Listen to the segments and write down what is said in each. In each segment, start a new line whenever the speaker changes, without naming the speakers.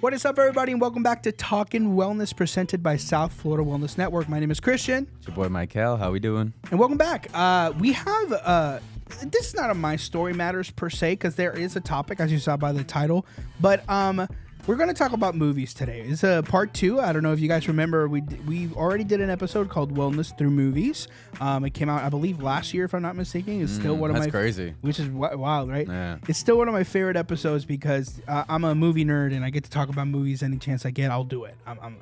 What is up, everybody, and welcome back to Talkin Wellness, presented by South Florida Wellness Network. My name is Christian.
It's your boy Michael. How we doing?
And welcome back. We have, this is not a My Story Matters per se, because there is a topic, as you saw by the title, but we're going to talk about movies today. It's a part 2. I don't know if you guys remember, we already did an episode called Wellness Through Movies. It came out, I believe, last year, if I'm not mistaken. It's still one of
that's crazy.
Which is wild, right?
Yeah.
It's still one of my favorite episodes because I'm a movie nerd and I get to talk about movies any chance I get. I'll do it.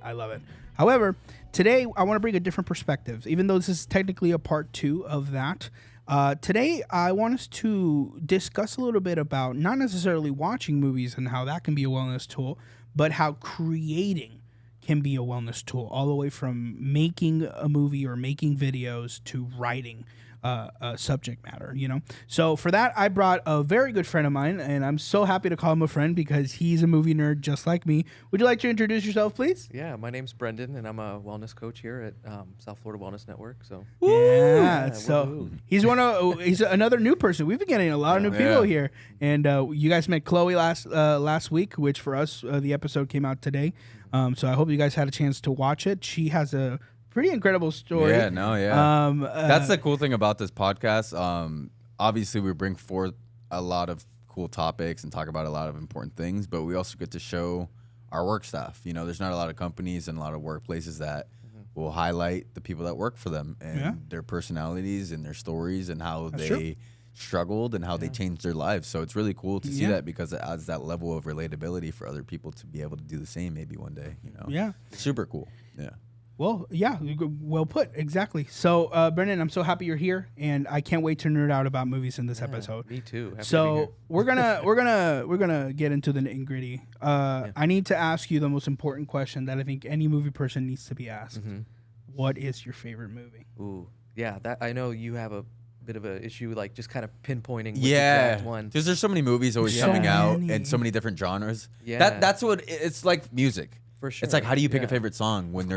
I love it. However, today I want to bring a different perspective, even though this is technically a part 2 of that. Today, I want us to discuss a little bit about not necessarily watching movies and how that can be a wellness tool, but how creating can be a wellness tool, all the way from making a movie or making videos to writing subject matter, you know? So for that, I brought a very good friend of mine, and I'm so happy to call him a friend because he's a movie nerd just like me. Would you like to introduce yourself, please?
Yeah, my name's Brendan, and I'm a wellness coach here at South Florida Wellness Network. So
So he's he's another new person. We've been getting a lot of new people here, and you guys met Chloe last week, which for us the episode came out today. So I hope you guys had a chance to watch it. She has a pretty incredible story.
That's the cool thing about this podcast. Obviously, we bring forth a lot of cool topics and talk about a lot of important things, but we also get to show our work staff. You know, there's not a lot of companies and a lot of workplaces that will highlight the people that work for them and their personalities and their stories and how they struggled and how they changed their lives. So it's really cool to see that because it adds that level of relatability for other people to be able to do the same maybe one day, you know?
Yeah.
Super cool. Yeah.
Well, yeah, well put, exactly. So, Brendan, I'm so happy you're here, and I can't wait to nerd out about movies in this episode.
Me too. Happy
So
to be here.
we're gonna get into the nitty gritty. I need to ask you the most important question that I think any movie person needs to be asked. What is your favorite movie?
Ooh, yeah. That I know you have a bit of an issue, like just kind of pinpointing. Which exact one.
Because there's so many movies always coming out and so many different genres.
Yeah,
that's what it's like. Music.
For sure.
It's like, how do you pick a favorite song when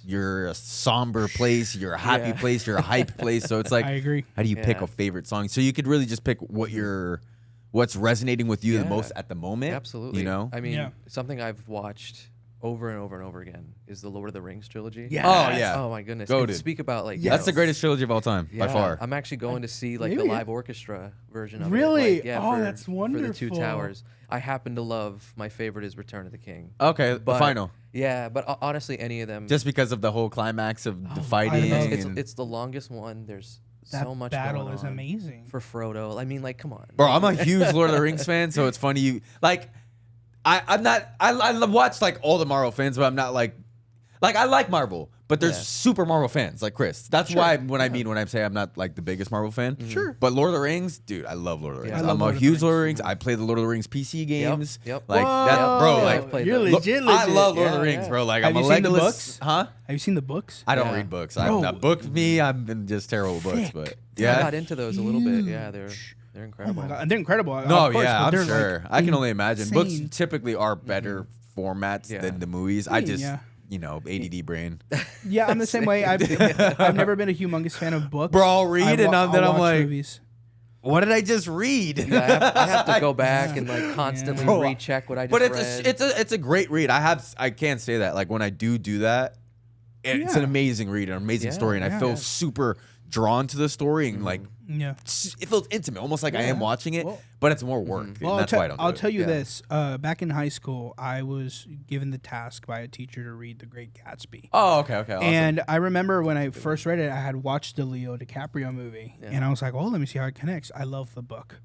you're a somber place, you're a happy place, you're a hype place. So it's like,
I agree.
How do you pick a favorite song? So you could really just pick what's resonating with you the most at the moment.
Absolutely.
You know?
I mean, something I've watched over and over and over again is the Lord of the Rings trilogy.
Yes.
Oh yeah.
Oh my goodness.
Goated.
Speak about like
that's the greatest trilogy of all time by far.
I'm actually going to see like the live orchestra version of
Really?
it. Like,
Oh, that's wonderful.
For the Two Towers. I happen to love, my favorite is Return of the King.
Okay, the final.
Yeah, but honestly, any of them.
Just because of the whole climax of the fighting.
It's the longest one. There's so much
battle
going
is
on
amazing.
for Frodo. I mean, like, come on.
Bro, I'm a huge Lord of the Rings fan, so it's funny I watch like all the Marvel fans, but I'm not like I like Marvel, but there's super Marvel fans like Chris. That's why when I say I'm not like the biggest Marvel fan.
Sure.
But Lord of the Rings, dude, I love Lord of the Rings.
Yeah.
I'm a huge Lord of the Rings. I play the Lord of the Rings PC games.
Yep.
Like that, bro. Like
You're legit.
I love Lord of the Rings, bro. Like
Have
I'm
you
a
seen the
Legolas.
books?
Huh?
Have you seen the books?
I don't read books.
Bro.
Book me, I've been just terrible with books, but
I got into those a little bit. Yeah, they're
Oh
incredible.
my God, and they're incredible.
no,
of course,
yeah,
but
I'm
they're,
sure.
like,
I can only imagine. Books
insane.
typically are better formats than the movies. I just, ADD brain.
Yeah, I'm the same way. I've never been a humongous fan of books.
Bro, I'll read and then I'm
watch
like,
movies.
what did I just read?
Yeah, I have to go back and like constantly
Bro,
recheck what I just
but
read.
it's a great read. I can't say that. Like when I do that, it's an amazing read, an amazing story, and I feel super drawn to the story and like it feels intimate, almost like I am watching it, but it's more work.
Well,
and that's why I don't do
I'll
it.
tell you this. Back in high school, I was given the task by a teacher to read The Great Gatsby.
Oh, okay. Awesome.
And I remember when I first read it, I had watched the Leo DiCaprio movie, and I was like, "Oh, let me see how it connects." I love the book,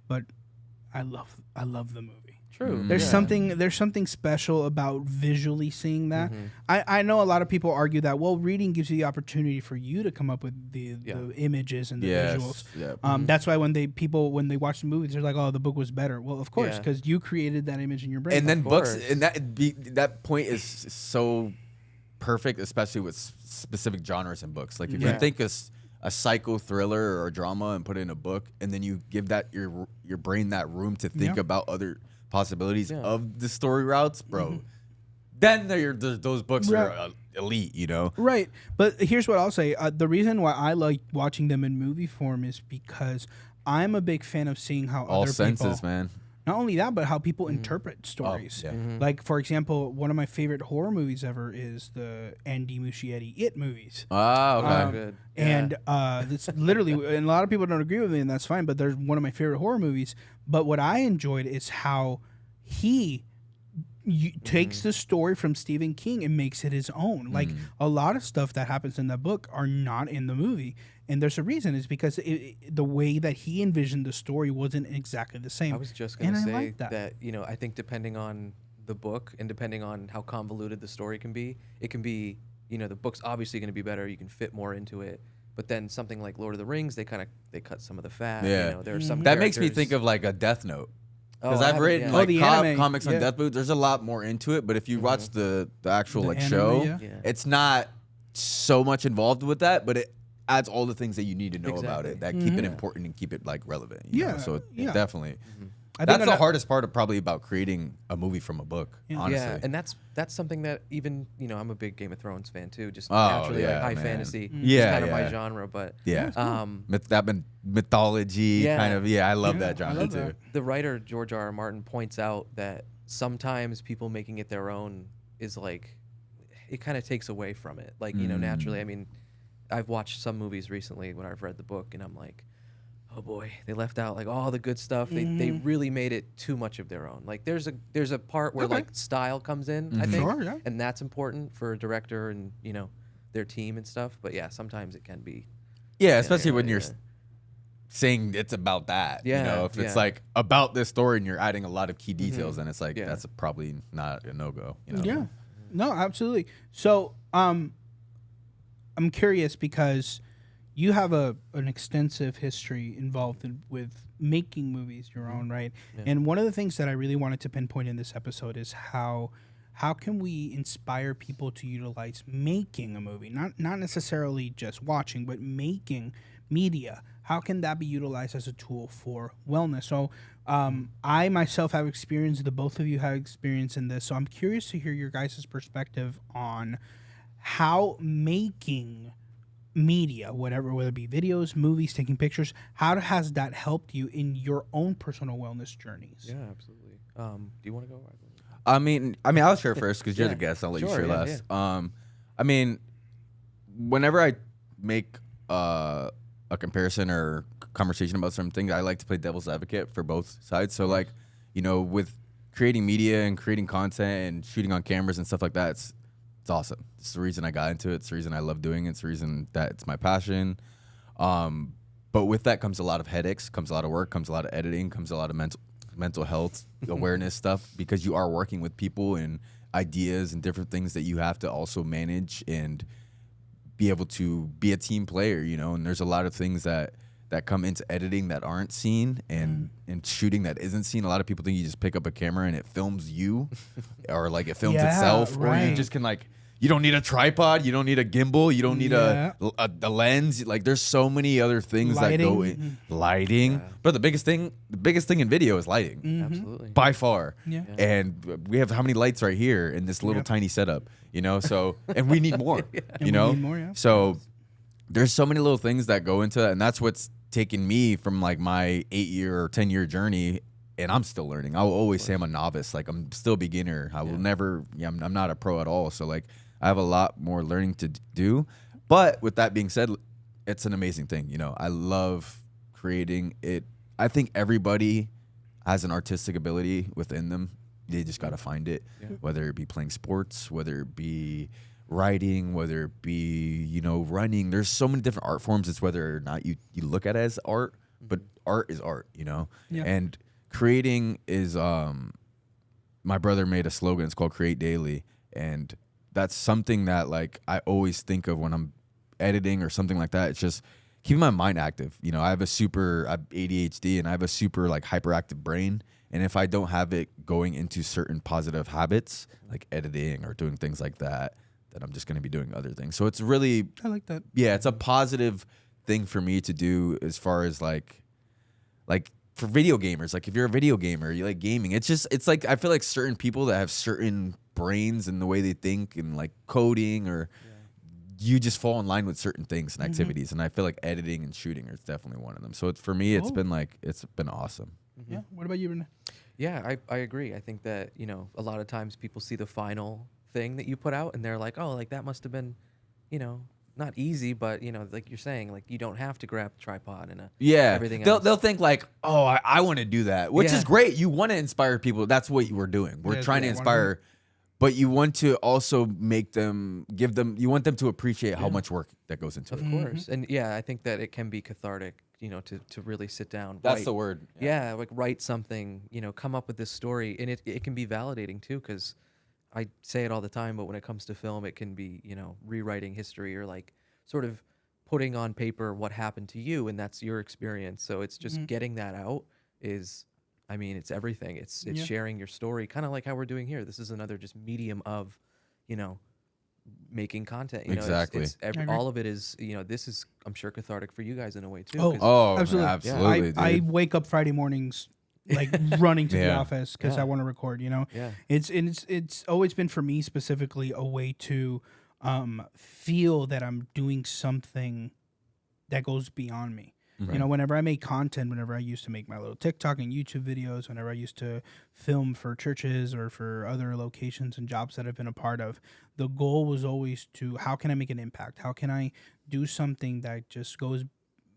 but I love the movie.
True.
There's something special about visually seeing that. I know a lot of people argue that reading gives you the opportunity for you to come up with the images and the visuals.
Yeah.
That's why when they watch the movies, they're like, "Oh, the book was better." Well, of course, because you created that image in your brain.
And then books, and that point is so perfect, especially with specific genres in books. Like if you think a psycho thriller or a drama and put it in a book, and then you give that your brain that room to think about other possibilities of the story routes, bro. Then those books are elite, you know?
Right. But here's what I'll say. The reason why I like watching them in movie form is because I'm a big fan of seeing how
all
other
senses,
people...
man.
not only that, but how people interpret stories.
yeah.
Like, for example, one of my favorite horror movies ever is the Andy Muschietti It movies.
Oh, okay.
Good.
And it's literally, and a lot of people don't agree with me, and that's fine, but they're one of my favorite horror movies. But what I enjoyed is how he takes the story from Stephen King and makes it his own. Like, a lot of stuff that happens in the book are not in the movie. And there's a reason. It's because the way that he envisioned the story wasn't exactly the same.
I was just going to say
like
that, you know, I think depending on the book and depending on how convoluted the story can be, it can be, you know, the book's obviously going to be better. You can fit more into it. But then something like Lord of the Rings, they cut some of the fat.
Yeah.
You know, there are some
That makes me
characters-
think of like a Death Note. Because
Oh, I
I've
haven't-
written
yeah.
like
the anime,
comics on
yeah.
Death Note. There's a lot more into it, but if you watch the actual
The
like
anime,
show,
yeah.
Yeah.
it's not so much involved with that, but it adds all the things that you need to know about
Exactly.
it that keep it important and keep it like relevant. You know?
Yeah,
So
yeah.
definitely.
I
That's
think
the hardest part of probably about creating a movie from a book,
Yeah.
honestly.
Yeah, and that's something that even, you know, I'm a big Game of Thrones fan too. Just
Oh,
naturally,
yeah,
like high
man.
fantasy.
Yeah,
is kind of my
yeah.
genre. But
Yeah. Mythology
Yeah.
kind of. Yeah, I love
Yeah,
that
I
genre
love
too.
that.
the writer George R. R. Martin points out that sometimes people making it their own is like, it kind of takes away from it. Like, you know, naturally. I mean, I've watched some movies recently when I've read the book, and I'm like, oh boy, they left out like all the good stuff. They really made it too much of their own. Like there's a part where like style comes in, I think,
Sure, yeah.
and that's important for a director and, you know, their team and stuff. But yeah, sometimes it can be.
Yeah, especially when
right,
you're
yeah.
saying it's about that.
Yeah,
You know, if it's
yeah.
like about this story and you're adding a lot of key details, then it's like
Yeah.
that's probably not a no-go. You know?
Yeah. No, absolutely. So, I'm curious because you have an extensive history involved with making movies your own, right?
Yeah.
And one of the things that I really wanted to pinpoint in this episode is how can we inspire people to utilize making a movie, not necessarily just watching, but making media. How can that be utilized as a tool for wellness? So I myself have experience, the both of you have experience in this, so I'm curious to hear your guys' perspective on how making media, whether it be videos, movies, taking pictures, how has that helped you in your own personal wellness journeys?
Yeah, absolutely. Do you want to go?
I mean, I'll share first because you're
Yeah.
the guest. I'll let you
Sure,
share
yeah,
last. I mean, whenever I make a comparison or conversation about certain things, I like to play devil's advocate for both sides. So, like, you know, with creating media and creating content and shooting on cameras and stuff like that, it's awesome. It's the reason I got into it. It's the reason I love doing it. It's the reason that it's my passion. But with that comes a lot of headaches, comes a lot of work, comes a lot of editing, comes a lot of mental health awareness stuff, because you are working with people and ideas and different things that you have to also manage and be able to be a team player, you know. And there's a lot of things that come into editing that aren't seen, and shooting that isn't seen. A lot of people think you just pick up a camera and it films you or like it films itself, or you just can like, you don't need a tripod, you don't need a gimbal, you don't need a lens. Like there's so many other things that go in. Lighting. Yeah. But the biggest thing in video is lighting.
Absolutely.
By far.
Yeah.
And we have how many lights right here in this little tiny setup, you know? So, and we need more, you know?
We need more, yeah.
So there's so many little things that go into that, and that's what's taken me from like my 8-year or 10-year journey. And I'm still learning. I will always say I'm a novice. Like I'm still a beginner. I will never, I'm not a pro at all. So like I have a lot more learning to do. But with that being said, it's an amazing thing. You know, I love creating it. I think everybody has an artistic ability within them. They just got to find it, whether it be playing sports, whether it be writing, whether it be, you know, running. There's so many different art forms. It's whether or not you look at it as art, but art is art, you know?
Yeah.
And creating is, my brother made a slogan. It's called Create Daily. And that's something that like I always think of when I'm editing or something like that. It's just keeping my mind active. You know, I have ADHD and I have a super like hyperactive brain. And if I don't have it going into certain positive habits, like editing or doing things like that, then I'm just going to be doing other things. So it's really,
I like that.
yeah, it's a positive thing for me to do as far as like for video gamers. Like if you're a video gamer, you like gaming. It's like I feel like certain people that have certain brains and the way they think and like coding, or you just fall in line with certain things and activities. And I feel like editing and shooting is definitely one of them. So for me, it's been awesome.
Yeah. What about you, Renee?
Yeah, I agree. I think that, a lot of times people see the final thing that you put out and they're like, oh, like that must have been, not easy, but, like you're saying, like you don't have to grab a tripod and everything else.
They'll think like, oh, I want to do that, which is great. You want to inspire people. That's what you were doing. We're trying to inspire, but you want to also you want them to appreciate how much work that goes into it.
Of course. And I think that it can be cathartic, to really sit down.
That's the word.
Yeah, like write something, come up with this story. And it can be validating too, because I say it all the time, but when it comes to film, it can be, rewriting history or like sort of putting on paper what happened to you, and that's your experience. So it's just getting that out it's everything. It's sharing your story, kind of like how we're doing here. This is another just medium of, making content.
Exactly.
All of it is, this is, I'm sure, cathartic for you guys in a way too.
Absolutely.
I wake up Friday mornings like running to the office because I want to record. It's always been for me specifically a way to feel that I'm doing something that goes beyond me.
Right.
Whenever I make content, whenever I used to make my little TikTok and YouTube videos, whenever I used to film for churches or for other locations and jobs that I've been a part of, the goal was always to, how can I make an impact? How can I do something that just goes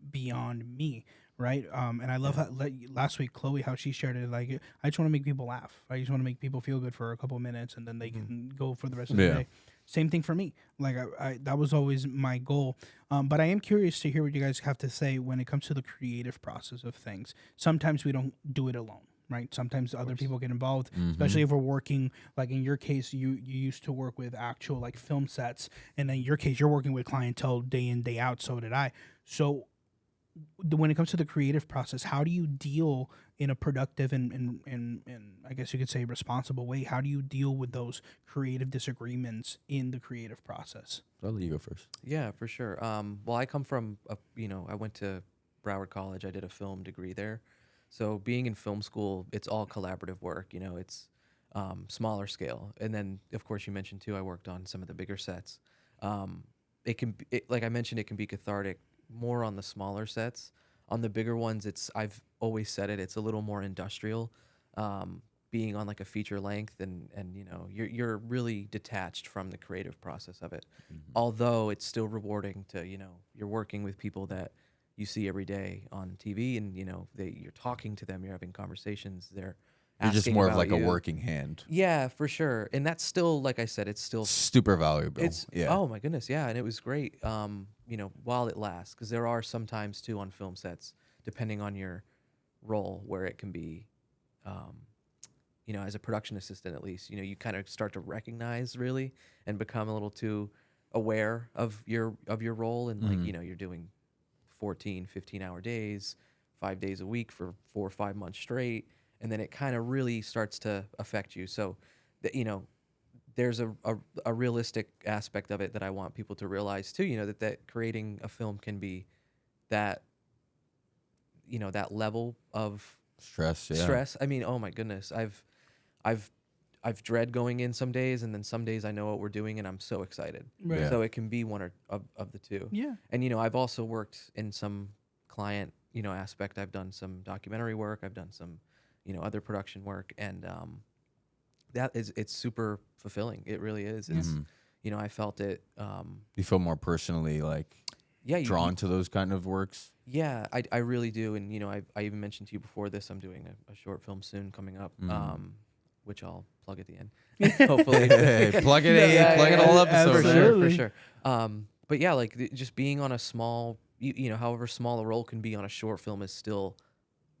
beyond me? Right. And I love how last week, Chloe, how she shared it. Like, I just want to make people laugh. I just want to make people feel good for a couple of minutes and then they can go for the rest of the day. Same thing for me. Like, I that was always my goal. But I am curious to hear what you guys have to say when it comes to the creative process of things. Sometimes we don't do it alone, right? Sometimes other people get involved, especially if we're working, like in your case, you used to work with actual like film sets. And in your case, you're working with clientele day in, day out. So did I. So when it comes to the creative process, how do you deal in a productive and I guess you could say responsible way? How do you deal with those creative disagreements in the creative process?
I'll let you go first.
Yeah, for sure. Well, I come from, I went to Broward College. I did a film degree there. So being in film school, it's all collaborative work. It's smaller scale. And then, of course, you mentioned too, I worked on some of the bigger sets. Like I mentioned, it can be cathartic more on the smaller sets. On the bigger ones, I've always said it's a little more industrial, being on like a feature length and you're really detached from the creative process of it. Although it's still rewarding to, you're working with people that you see every day on TV and, you're talking to them, you're having conversations, you're
just more of like a working hand.
Yeah, for sure. And that's still, like I said, it's still
super valuable.
Oh my goodness. Yeah. And it was great. While it lasts, because there are some times too on film sets, depending on your role, where it can be, as a production assistant, at least, you kind of start to recognize really and become a little too aware of your role. And like, you're doing 14, 15-hour days, 5 days a week for 4 or 5 months straight. And then it kind of really starts to affect you. So, there's a realistic aspect of it that I want people to realize too, that creating a film can be that, that level of stress. I mean, oh my goodness. I've dread going in some days, and then some days I know what we're doing and I'm so excited.
Right. Yeah.
So it can be one of the two.
Yeah.
And, I've also worked in some client, aspect. I've done some documentary work. I've done some, other production work, and it's super fulfilling. It really is. It's I felt it.
You feel more personally drawn to those kind of works.
Yeah, I really do. And I even mentioned to you before this, I'm doing a short film soon coming up, which I'll plug at the end. Hopefully,
plug it all episode.
For sure. But yeah, like just being on a small, however small a role can be on a short film is still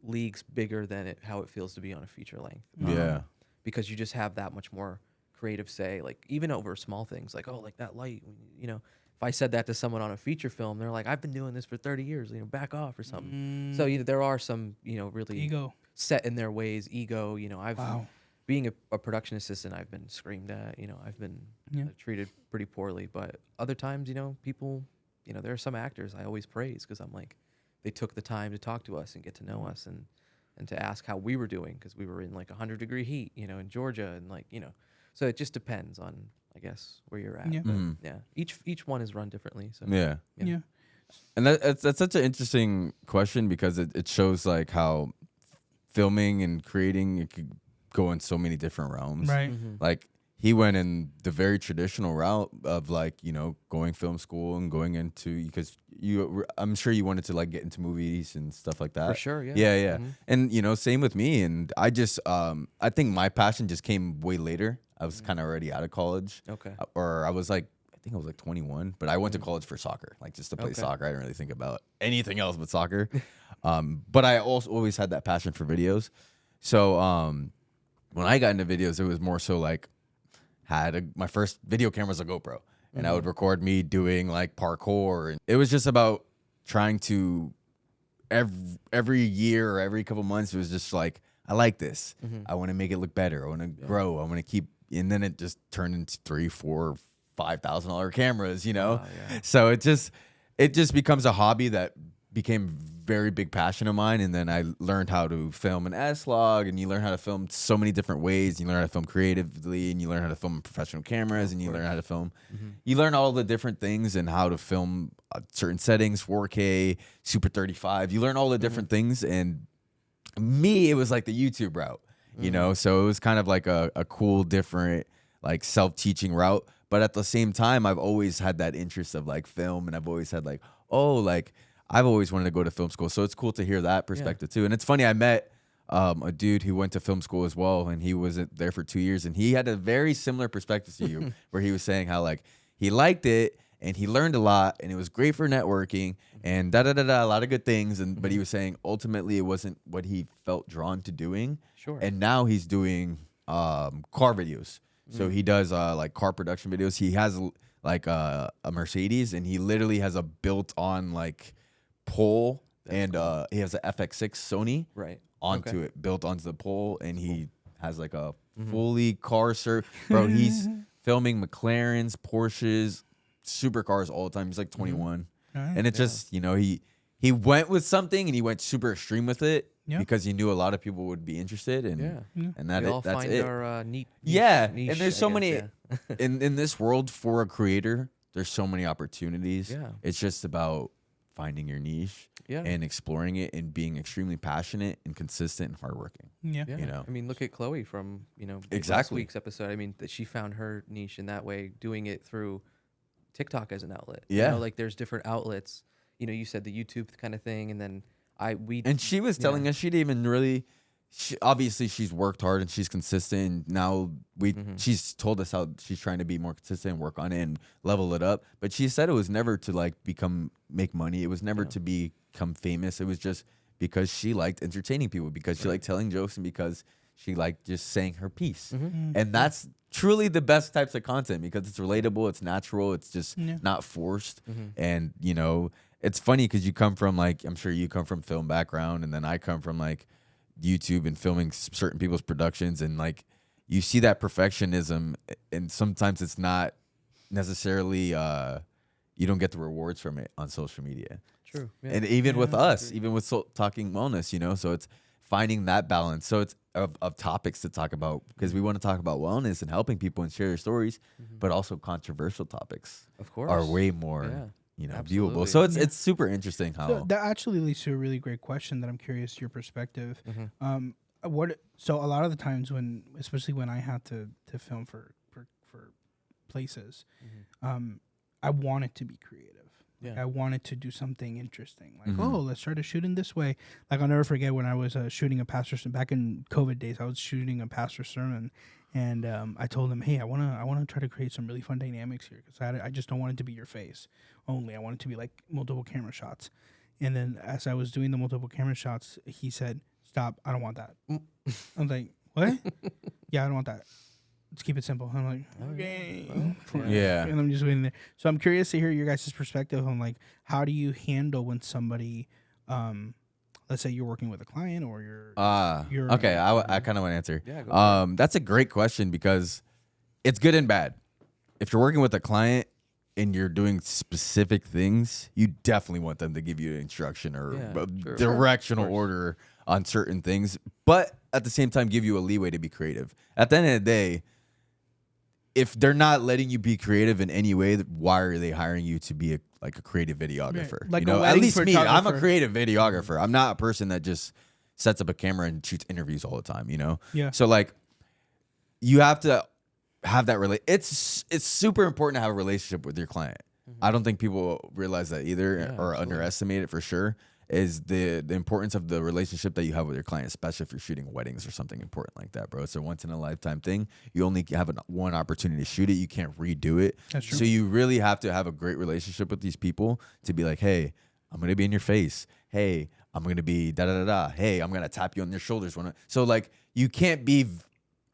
leagues bigger than how it feels to be on a feature length.
Yeah.
Because you just have that much more creative say, like even over small things, like, oh, like that light, if I said that to someone on a feature film, they're like, I've been doing this for 30 years, back off or something. So there are some, really
ego
set in their ways, ego, being a production assistant, I've been screamed at, I've been treated pretty poorly, but other times, people, there are some actors I always praise because I'm like, they took the time to talk to us and get to know us and to ask how we were doing, because we were in like 100-degree heat, in Georgia, and like, so it just depends on, I guess, where you're at.
Yeah.
But each one is run differently. So
yeah.
Yeah.
And that's such an interesting question, because it shows like how filming and creating, it could go in so many different realms.
Right.
Like he went in the very traditional route of like, you know, going film school and going into, because I'm sure you wanted to like get into movies and stuff like that.
For sure, yeah.
Yeah. And you know, same with me. And I just, I think my passion just came way later. I was kind of already out of college.
Okay.
Or I was like, I think I was like 21, but I went to college for soccer, like just to play soccer. I didn't really think about anything else but soccer. But I also always had that passion for videos. So when I got into videos, it was more so like my first video camera was a GoPro, and I would record me doing like parkour. And it was just about trying to every year or every couple months, it was just like, I like this. I want to make it look better. I want to grow. I want to keep, and then it just turned into $3,000, $4,000, $5,000 cameras, you know? So it just becomes a hobby that became very big passion of mine. And then I learned how to film an S-Log, and you learn how to film so many different ways. You learn how to film creatively, and you learn how to film professional cameras, and you learn how to film. You learn all the different things and how to film certain settings, 4K, Super 35. You learn all the different things. And me, it was like the YouTube route, you know? So it was kind of like a cool, different, like self-teaching route. But at the same time, I've always had that interest of like film, and I've always had like, I've always wanted to go to film school. So it's cool to hear that perspective too. And it's funny, I met a dude who went to film school as well, and he was there for 2 years, and he had a very similar perspective to you, where he was saying how like he liked it and he learned a lot, and it was great for networking and a lot of good things. And but he was saying ultimately it wasn't what he felt drawn to doing.
Sure.
And now he's doing car videos. So he does like car production videos. He has like a Mercedes, and he literally has a built-on like pole. That's cool. He has an FX6 Sony onto it, built onto the pole, and he has like a fully car bro. He's filming McLarens, Porsches, supercars all the time. He's like 21, and it's just, you know, he went with something, and he went super extreme with it. Because he knew a lot of people would be interested, and that's
find
it.
Our niche,
and there's so many in this world for a creator. There's so many opportunities. It's just about finding your niche and exploring it, and being extremely passionate and consistent and hardworking. You know,
I mean, look at Chloe from
exactly
last week's episode. I mean, that she found her niche in that way, doing it through TikTok as an outlet. You know, like there's different outlets. You know, you said the YouTube kind of thing, and then. And
she was telling us she didn't even really. Obviously, she's worked hard and she's consistent. And now she's told us how she's trying to be more consistent and work on it and level it up. But she said it was never to like make money. It was never to become famous. It was just because she liked entertaining people, because she liked telling jokes, and because she liked just saying her piece. And that's truly the best types of content, because it's relatable, it's natural, it's just not forced. And you know. It's funny because you come from like, I'm sure you come from film background, and then I come from like YouTube and filming certain people's productions, and like you see that perfectionism, and sometimes it's not necessarily you don't get the rewards from it on social media.
True.
And even with us, even with Talking Wellness, you know, so it's finding that balance. So it's of topics to talk about, because we want to talk about wellness and helping people and share their stories, but also controversial topics,
of course,
are way more. You know, viewable. So it's super interesting how.
So that actually leads to a really great question that I'm curious your perspective. So a lot of the times especially when I had to film for places, I wanted to be creative. Like I wanted to do something interesting. Like, let's try to shoot in this way. Like I'll never forget when I was shooting a pastor back in COVID days. I was shooting a pastor sermon. And I told him, hey, I want to try to create some really fun dynamics here, because I just don't want it to be your face only. I want it to be like multiple camera shots. And then as I was doing the multiple camera shots, he said, stop, I don't want that. I'm like, what? Yeah, I don't want that. Let's keep it simple. I'm like, okay. And I'm just waiting there. So I'm curious to hear your guys' perspective on like, how do you handle when somebody, let's say you're working with a client, or you're
okay. I kind of want to answer.
Yeah, go
that's a great question, because it's good and bad. If you're working with a client and you're doing specific things, you definitely want them to give you an instruction or directional order on certain things, but at the same time give you a leeway to be creative. At the end of the day, if they're not letting you be creative in any way, why are they hiring you to be a creative videographer?
Like,
you know, at least me, I'm a creative videographer. I'm not a person that just sets up a camera and shoots interviews all the time, you know?
Yeah.
So like you have to have that it's super important to have a relationship with your client. I don't think people realize that either, or
absolutely.
underestimate it for sure, is the importance of the relationship that you have with your client, especially if you're shooting weddings or something important like that, bro. It's a once in a lifetime thing. You only have one opportunity to shoot it. You can't redo it.
That's true.
So you really have to have a great relationship with these people to be like, hey, I'm going to be in your face. Hey, I'm going to be da-da-da-da. Hey, I'm going to tap you on your shoulders. So like you can't be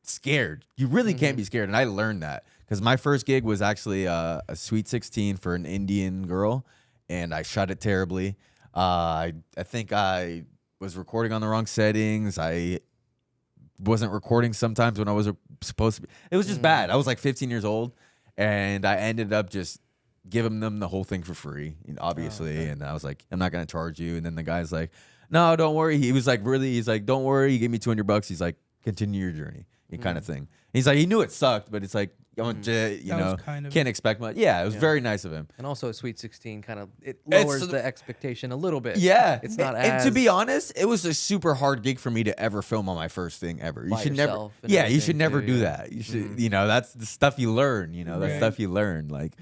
scared. You really can't be scared. And I learned that because my first gig was actually a Sweet 16 for an Indian girl, and I shot it terribly. I think I was recording on the wrong settings. I wasn't recording sometimes when I was supposed to be. It was just bad. I was like 15 years old, and I ended up just giving them the whole thing for free, obviously. And I was like, I'm not going to charge you. And then the guy's like, no, don't worry. He was like, really? He's like, don't worry. He gave me $200. He's like, continue your journey, kind of thing. He's like, he knew it sucked, but it's like, you know, can't expect much. Yeah, it was very nice of him.
And also a Sweet 16 kind of, it lowers the expectation a little bit.
Yeah.
It's not
and to be honest, it was a super hard gig for me to ever film on my first thing ever. You should never, you should never do that. You should, you know, that's the stuff you learn, you know, that's stuff you learn. Like,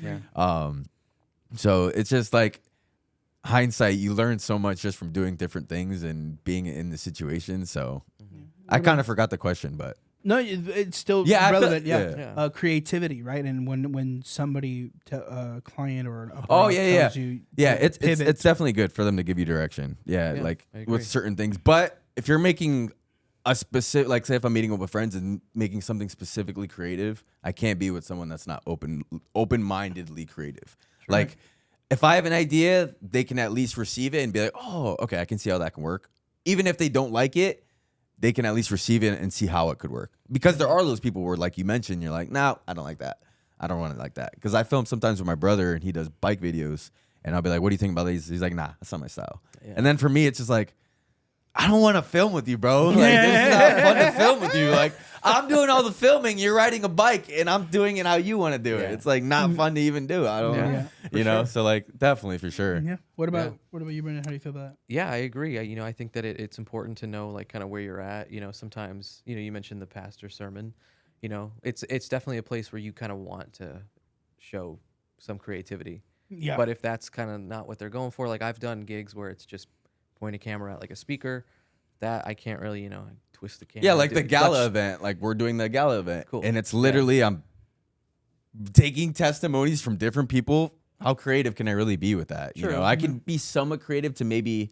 so it's just like hindsight, you learn so much just from doing different things and being in the situation. So I kind of forgot the question, but.
No, it's still relevant. Creativity, right? And when somebody, a client or a tells you,
it's definitely good for them to give you direction. Like with certain things. But if you're making a specific, like say if I'm meeting up with friends and making something specifically creative, I can't be with someone that's not open-mindedly creative. Like if I have an idea, they can at least receive it and be like, oh, okay, I can see how that can work. Even if they don't like it, they can at least receive it and see how it could work. Because there are those people where, like you mentioned, you're like, no, I don't like that. I don't want it like that. Because I film sometimes with my brother, and he does bike videos, and I'll be like, what do you think about these? He's like, nah, that's not my style. Yeah. And then for me, it's just like, I don't want to film with you, bro. Like, this is not fun to film with you. Like, I'm doing all the filming, you're riding a bike, and I'm doing it how you want to do it. It's like not fun to even do. I don't, you know. So like, definitely for sure.
Yeah. What about you, Brendan? How do you feel about that?
Yeah, I agree. You know, I think that it's important to know like kind of where you're at. You know, sometimes you mentioned the pastor sermon. You know, it's definitely a place where you kind of want to show some creativity. Yeah. But if that's kind of not what they're going for, like I've done gigs where it's just point a camera at like a speaker, that I can't really, twist the camera.
Yeah, like the gala event. Like we're doing the gala event. Cool. And it's literally I'm taking testimonies from different people. How creative can I really be with that? Sure. You know, I can be somewhat creative to maybe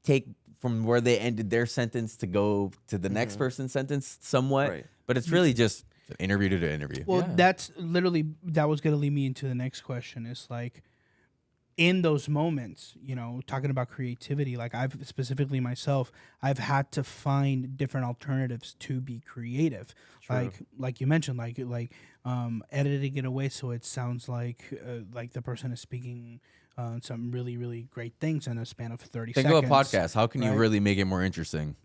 take from where they ended their sentence to go to the next person's sentence somewhat. Right. But it's really just interview to interview.
Well, that was going to lead me into the next question. It's like, in those moments, talking about creativity, like I've specifically myself, I've had to find different alternatives to be creative. True. Like you mentioned, like editing it away so it sounds like the person is speaking some really, really great things in a span of 30 seconds.
Think of a podcast. How can you really make it more interesting?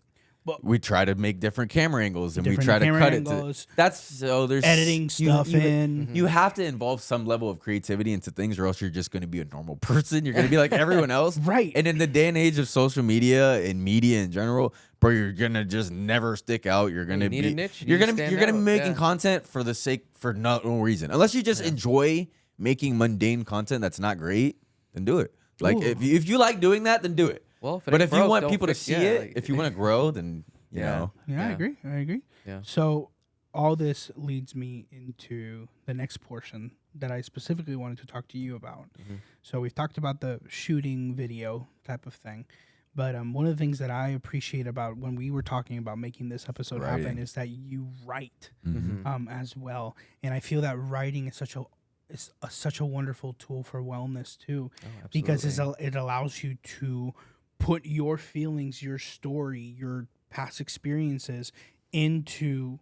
But we try to make different camera angles and we try to cut angles. There's
editing stuff in.
You have to involve some level of creativity into things, or else you're just going to be a normal person. You're going to be like everyone else,
right?
And in the day and age of social media and media in general, bro, you're gonna just never stick out. You're gonna be a niche. You're gonna be making content for no reason, unless you just enjoy making mundane content that's not great. Then do it. Like if you like doing that, then do it.
Well,
if you want people to see it, if you want to grow, then you know.
Yeah, I agree. Yeah. So all this leads me into the next portion that I specifically wanted to talk to you about. So we've talked about the shooting video type of thing, but one of the things that I appreciate about when we were talking about making this episode happen is that you write as well, and I feel that writing is such a wonderful tool for wellness too, because it allows you to put your feelings, your story, your past experiences into.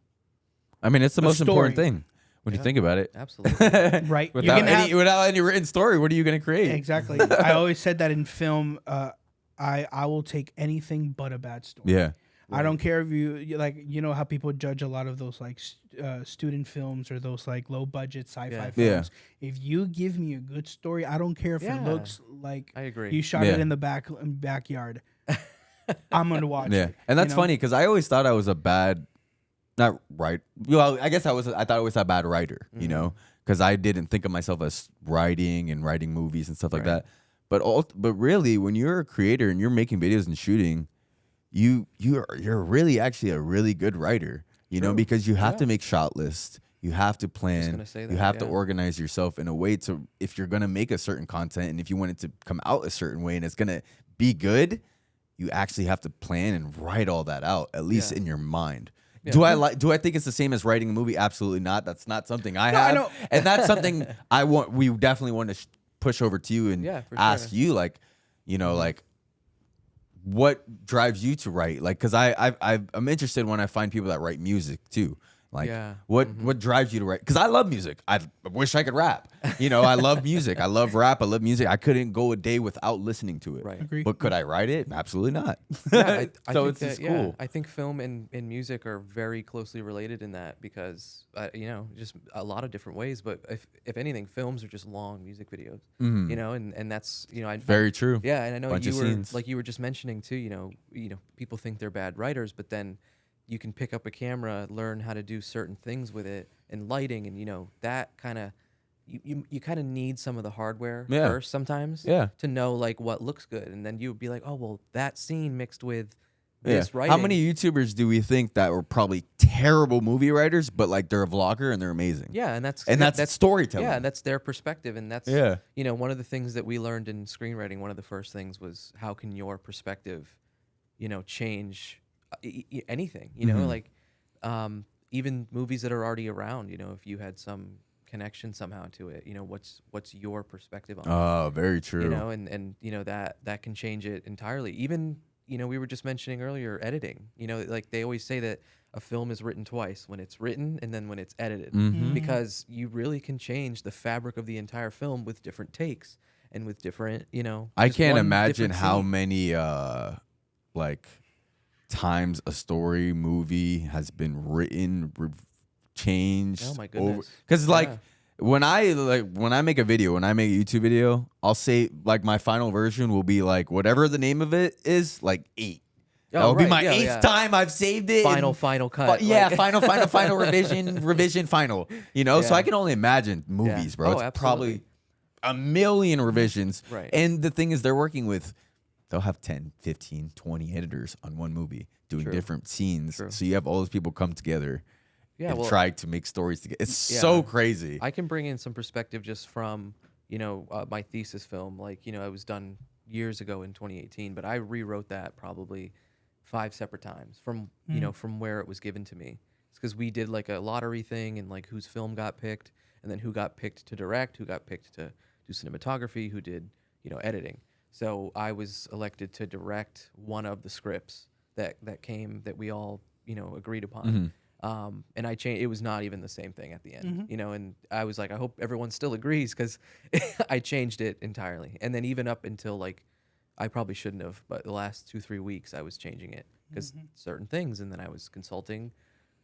I mean, it's the most important thing when you think about it.
Absolutely.
Right.
Without any written story, what are you going to create?
Exactly. I always said that in film. I will take anything but a bad story.
Yeah.
I don't care if you like, how people judge a lot of those like student films or those like low budget sci-fi films. If you give me a good story, I don't care if it looks like
I agree.
you shot it in the backyard. I'm gonna watch
Yeah,
it.
and that's
you know?
funny because I always thought I was a bad, not right. Well, I guess I thought I was a bad writer. You know, because I didn't think of myself as writing movies and stuff like
Right.
that. But really, when you're a creator and you're making videos and shooting, you're really actually a really good writer. You know,
True.
because you have
Yeah.
to make shot lists. You have to plan.
gonna say
You
that,
have to
yeah.
organize yourself in a way to, if you're gonna make a certain content and if you want it to come out a certain way and it's gonna be good, you actually have to plan and write all that out, at least
Yeah.
in your mind.
Yeah.
Do I think it's the same as writing a movie? Absolutely not. That's not something I
No, I
have,
know.
and that's something we definitely want to push over to you and
Yeah, for
ask
sure.
you, like, you know, like, what drives you to write? Like, because I'm interested when I find people that write music too. Like,
Yeah.
what drives you to write? Because I love music. I wish I could rap. You know, I love music. I love rap. I love music. I couldn't go a day without listening to it.
Right.
Agree.
But could I write it? Absolutely not.
Yeah, I
So
think
it's
that,
just
yeah,
cool.
I think film and music are very closely related in that because you know, just a lot of different ways. But if anything, films are just long music videos. You know, and that's, you know,
Very true.
Yeah, and I know
Bunch
you
of
were
scenes.
like you were just mentioning too. You know, people think they're bad writers, but then you can pick up a camera, learn how to do certain things with it, and lighting, and you know that kind of. You kind of need some of the hardware
Yeah.
first sometimes
Yeah.
to know like what looks good, and then you would be like, oh well, that scene mixed with
Yeah.
this writing.
How many YouTubers do we think that were probably terrible movie writers, but like they're a vlogger and they're amazing?
Yeah, and that's
storytelling.
Yeah, and that's their perspective, and that's
Yeah.
you know, one of the things that we learned in screenwriting. One of the first things was how can your perspective, you know, change anything. You know, like even movies that are already around. You know, if you had some connection somehow to it, you know, what's your perspective on it?
Oh, very true.
You know, and you know that can change it entirely. Even, you know, we were just mentioning earlier editing. You know, like they always say that a film is written twice, when it's written and then when it's edited, because you really can change the fabric of the entire film with different takes and with different, you know.
I
just
can't
one
imagine
different
how
scene.
many like times a story movie has been written, changed.
Oh my goodness.
Because like
Yeah.
when I make a video, when I make a YouTube video, I'll say like my final version will be like whatever the name of it is, like 8. That will be
right,
my
yeah,
8th
yeah.
time I've saved it.
Final cut.
Yeah,
like-
final revision, final. You know, so
Yeah.
I can only imagine movies, bro.
Oh,
It's
absolutely.
probably a million revisions.
Right.
And the thing is, they're working with, they'll have 10, 15, 20 editors on one movie doing
True.
different scenes.
True.
So you have all those people come together
Yeah,
and
well,
try to make stories together. It's
Yeah.
so crazy.
I can bring in some perspective just from, you know, my thesis film. Like, you know, it was done years ago in 2018, but I rewrote that probably 5 separate times from, you know, from where it was given to me. It's because we did like a lottery thing and like whose film got picked and then who got picked to direct, who got picked to do cinematography, who did, you know, editing. So I was elected to direct one of the scripts that came that we all, you know, agreed upon. And I changed. It was not even the same thing at the end, you know. And I was like, I hope everyone still agrees because I changed it entirely. And then even up until like, I probably shouldn't have, but the last 2-3 weeks I was changing it because certain things. And then I was consulting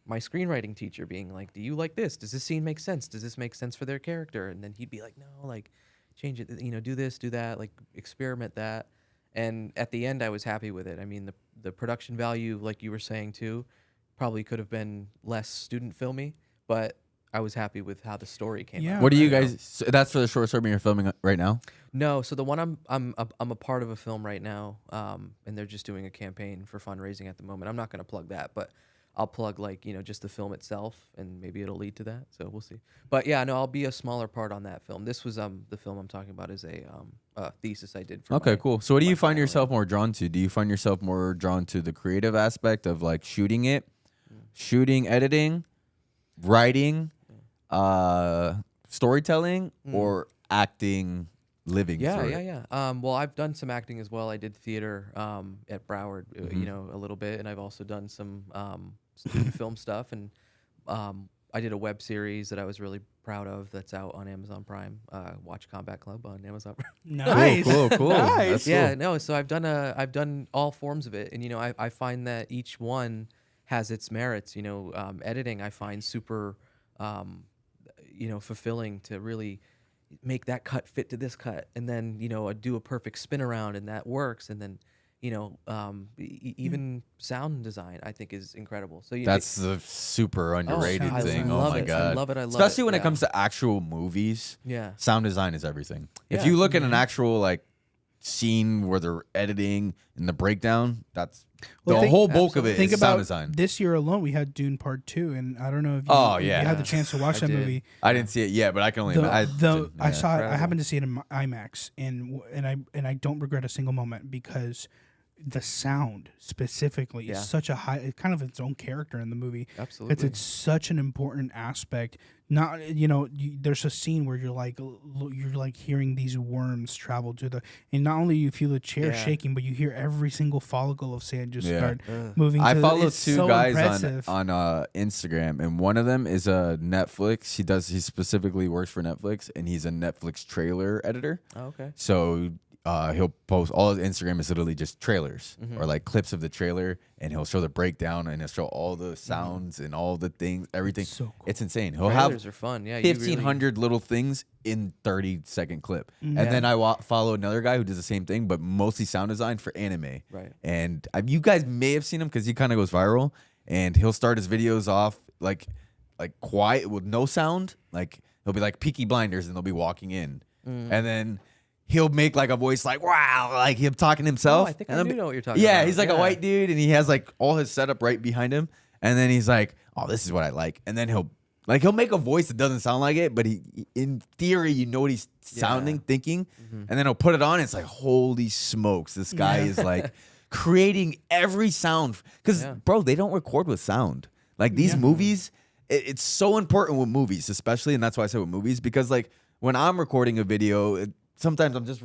my screenwriting teacher, being like, "Do you like this? Does this scene make sense? Does this make sense for their character?" And then he'd be like, "No, like, change it. You know, do this, do that. Like, experiment that." And at the end, I was happy with it. I mean, the production value, like you were saying too, probably could have been less student filmy, but I was happy with how the story came
Yeah.
out.
What do you
right.
guys, so that's for the short story you're filming right now?
No, so the one I'm a part of a film right now, and they're just doing a campaign for fundraising at the moment. I'm not going to plug that, but I'll plug like, you know, just the film itself, and maybe it'll lead to that. So we'll see. But yeah, no, I'll be a smaller part on that film. This was the film I'm talking about is a thesis I did for.
Okay,
my-
cool. So what do
my
you find
final,
yourself more drawn to? Do you find yourself more drawn to the creative aspect of like shooting it, shooting, editing, writing, storytelling, or acting, living
Yeah,
through
yeah,
it?
yeah. Well, I've done some acting as well. I did theater at Broward, you know, a little bit, and I've also done some student film stuff. And I did a web series that I was really proud of. That's out on Amazon Prime. Watch Combat Club on Amazon Prime.
Nice.
Cool.
Nice.
That's
Yeah,
cool.
no. So I've done all forms of it, and you know, I find that each one has its merits. You know, editing I find super, you know, fulfilling to really make that cut fit to this cut, and then you know, do a perfect spin around, and that works, and then even sound design I think is incredible. So
That's the super underrated
sound
thing.
design.
Oh
love
my
it.
god!
I love it.
Especially when it
yeah.
comes to actual movies.
Yeah.
Sound design is everything. If
Yeah.
you look at an actual like scene where they're editing and the breakdown, that's
Well,
the
think-
whole bulk of it
Think
is
about
sound design.
this year alone. We had Dune Part 2, and I don't know if you,
Oh,
if you
yeah.
had the chance to watch
I
that
did.
movie.
I didn't see it yet, but I can only
The,
imagine.
I saw it. I
Incredible.
happened to see it in IMAX, and I don't regret a single moment because the sound specifically
Yeah.
is such a high. It's kind of its own character in the movie.
Absolutely.
It's such an important aspect. Not there's a scene where you're like hearing these worms travel to the, and not only you feel the chair
Yeah.
shaking, but you hear every single follicle of sand just
Yeah.
start
Ugh.
moving.
I
to
follow
it's
two
so
guys
impressive.
on Instagram, and one of them is a Netflix. He specifically works for Netflix, and he's a Netflix trailer editor.
Oh, okay.
So he'll post all his Instagram is literally just trailers
Mm-hmm.
or like clips of the trailer, and he'll show the breakdown and he'll show all the sounds and all the things, everything.
So cool.
It's insane. He'll
Trailers
have
are fun. Yeah.
1,500 little things in 30-second clip.
Yeah.
And then I follow another guy who does the same thing, but mostly sound design for anime.
Right.
And you guys may have seen him because he kind of goes viral, and he'll start his videos off like quiet with no sound. Like he'll be like Peaky Blinders, and they'll be walking in, and then he'll make like a voice like wow, like him talking to himself.
Oh, I think
and
I
then
do know what you're talking
yeah,
about.
he's like a white dude, and he has like all his setup right behind him, and then he's like, oh, this is what I like, and then he'll make a voice that doesn't sound like it, but he in theory you know what he's sounding, thinking, and then he'll put it on. And it's like holy smokes, this guy is like creating every sound because bro, they don't record with sound. Like these movies, it's so important with movies, especially, and that's why I say with movies, because like when I'm recording a video, sometimes I'm just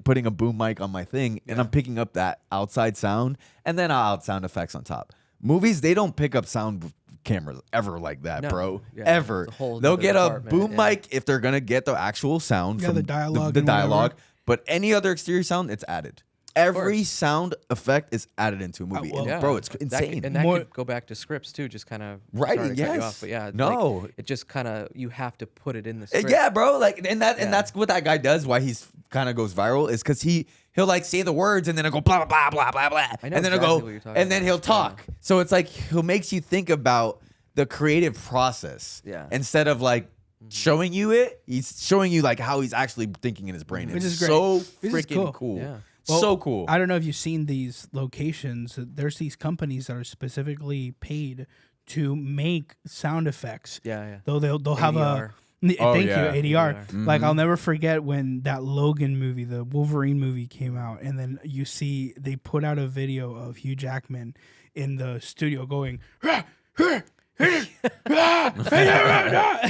putting a boom mic on my thing, and I'm picking up that outside sound, and then I'll add sound effects on top. Movies, they don't pick up sound with cameras ever like that,
No.
bro.
Yeah,
Ever.
it's a whole
They'll
nother
get a
department,
boom
yeah.
mic if they're gonna get the actual sound
Yeah,
from
the dialogue
the
and whatever.
dialogue, but any other exterior sound, it's added. Every sound effect is added into a movie,
well,
and bro, it's
That
insane.
and that
More-
could go back to scripts too. Just kind of
Right,
You
yes.
off, but yeah,
No.
like, it just kind of you have to put it in the script.
Yeah, bro. Like, and that's what that guy does. Why he's kind of goes viral is because he'll like say the words, and then it'll go blah blah blah blah blah,
I know
and then it'll
exactly
go,
what you're talking
and then
about.
he'll talk. So it's like he'll makes you think about the creative process.
Yeah.
Instead of like showing you it, he's showing you like how he's actually thinking in his brain.
Which
It's
is great.
so
Which is
freaking
cool.
cool.
Yeah.
Well,
so cool.
I don't know if you've seen these locations. There's these companies that are specifically paid to make sound effects.
Yeah.
Though they'll have a
Oh,
thank
yeah.
you ADR.
ADR.
Like I'll never forget when that Logan movie, the Wolverine movie, came out, and then you see they put out a video of Hugh Jackman in the studio going.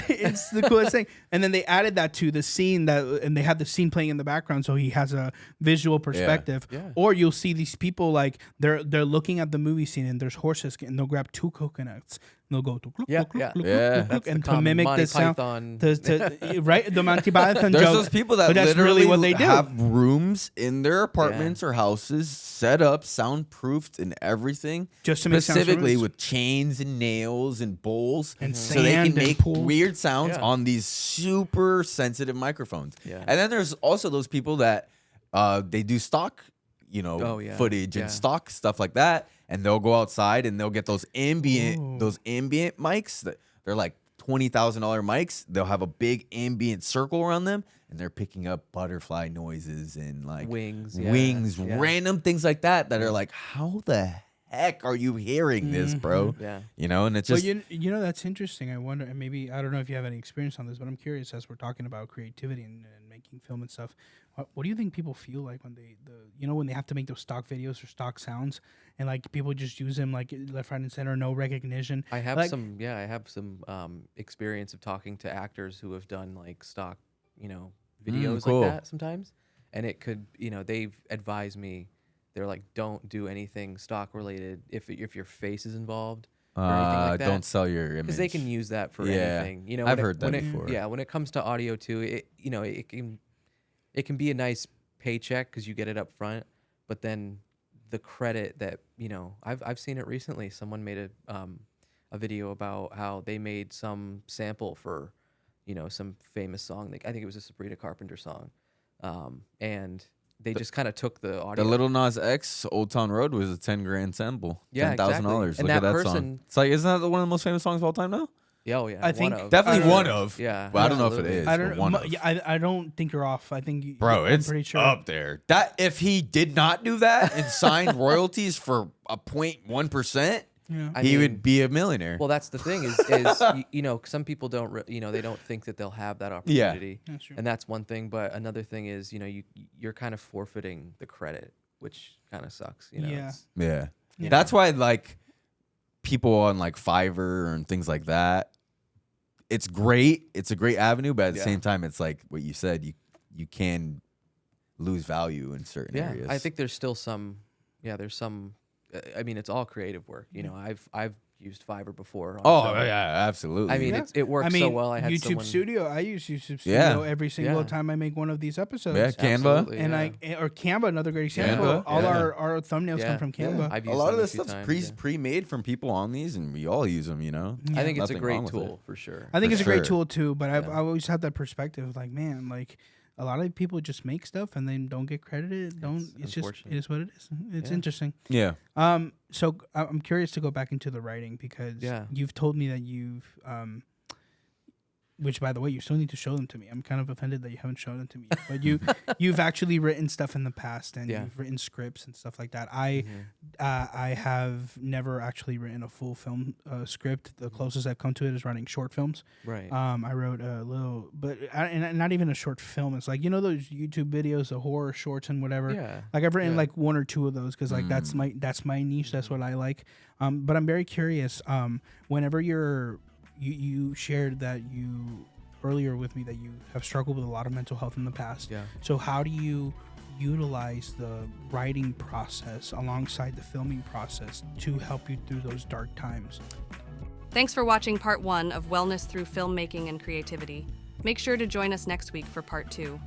It's the coolest thing. And then they added that to the scene and they had the scene playing in the background, so he has a visual perspective.
Yeah.
Or you'll see these people like they're looking at the movie scene, and there's horses, and they'll grab 2 coconuts, and they'll go to
Yeah. That's
and
the
to mimic
Monty
the sound.
Python.
Right, the Monty Python
There's
joke.
those people that
But that's
literally
really what they do.
have rooms in their apartments or houses set up, soundproofed and everything,
Just to make sounds for
specifically
movies.
with chains and nails and bowls,
And
so they can
sand and
make
pools.
weird sounds
Yeah.
on these super sensitive microphones.
Yeah.
And then there's also those people that they do stock, footage and
Yeah.
stock stuff like that, and they'll go outside and they'll get those ambient mics that they're like $20,000 mics. They'll have a big ambient circle around them, and they're picking up butterfly noises and like
Wings,
random things like that are like, how the heck are you hearing this, bro?
Yeah.
And it's
Well,
just
you know that's interesting. I wonder, and maybe I don't know if you have any experience on this, but I'm curious as we're talking about creativity and making film and stuff. What do you think people feel like when when they have to make those stock videos or stock sounds, and like people just use them like left, right, and center, no recognition?
I have
like,
some experience of talking to actors who have done like stock, videos
cool.
like that sometimes. And it could, they've advised me, they're like, don't do anything stock related if your face is involved or anything like that.
don't sell your image
Because they can use that for
Yeah.
anything.
I've heard that before.
Yeah, when it comes to audio too, it can be a nice paycheck because you get it up front, but then the credit that I've seen it recently. Someone made a video about how they made some sample for some famous song. I think it was a Sabrina Carpenter song, and they just kind of took the
The
audio.
Little Nas X Old Town Road was a 10 grand sample.
Yeah,
$10,000.
exactly.
Look
And
at
that
that song.
person-
It's like, isn't that one of the most famous songs of all time now?
Yeah, oh yeah.
I think-
one of.
Definitely
I
one
don't-
of.
Yeah,
But I don't know if it
absolutely.
is.
I
but
don't.
one of.
I don't think you're off. I think,
Bro,
I'm
it's
pretty sure.
up there. That if he did not do that and signed royalties for a 0.1%,
Yeah.
I
he
mean,
would be a millionaire.
Well, that's the thing is you know, some people don't they don't think that they'll have that
Yeah.
opportunity.
That's true.
And that's one thing, but another thing is, you're kind of forfeiting the credit, which kind of sucks,
Yeah.
It's-
yeah.
Yeah.
That's why like people on like Fiverr and things like that, it's great. It's a great avenue, but at the
Yeah.
same time, it's like what you said, you can lose value in certain
Yeah,
areas.
I think there's still some. Yeah, there's some. I mean, it's all creative work. I've used Fiverr before. on
Oh
film.
yeah, absolutely.
I mean,
Yeah.
it works
I mean,
so well. I had
YouTube
someone,
Studio. I use YouTube Studio
Yeah.
every single
Yeah.
time I make one of these episodes.
yeah, Canva.
Absolutely,
And
yeah.
or Canva, another great example.
Canva,
All
yeah.
our thumbnails
Yeah.
come from
Yeah.
Canva.
I've
A
used
lot of
them a
this
few
stuff's
times, yeah.
pre-made from people on these, and we all use them.
I think it's a
Nothing
great
wrong with
tool
it.
for sure.
I think
For
it's a great
sure.
tool too, but I've
Yeah.
always had that perspective. Like, man, like a lot of people just make stuff and then don't get credited. It's just
unfortunate.
it is what it is. It's
Yeah.
interesting.
Yeah.
So I'm curious to go back into the writing because
Yeah.
you've told me that you've which by the way, you still need to show them to me. I'm kind of offended that you haven't shown them to me. But you've actually written stuff in the past and
Yeah.
you've written scripts and stuff like that. I have never actually written a full film script. The closest I've come to it is writing short films.
Right.
I wrote a little, and not even a short film. It's like, those YouTube videos, the horror shorts and whatever.
Yeah.
Like I've written
Yeah.
like one or two of those because like that's my niche. That's what I like. But I'm very curious. Whenever you shared that earlier with me that you have struggled with a lot of mental health in the past.
Yeah.
So how do you utilize the writing process alongside the filming process to help you through those dark times?
Thanks for watching part 1 of Wellness Through Filmmaking and Creativity. Make sure to join us next week for part 2.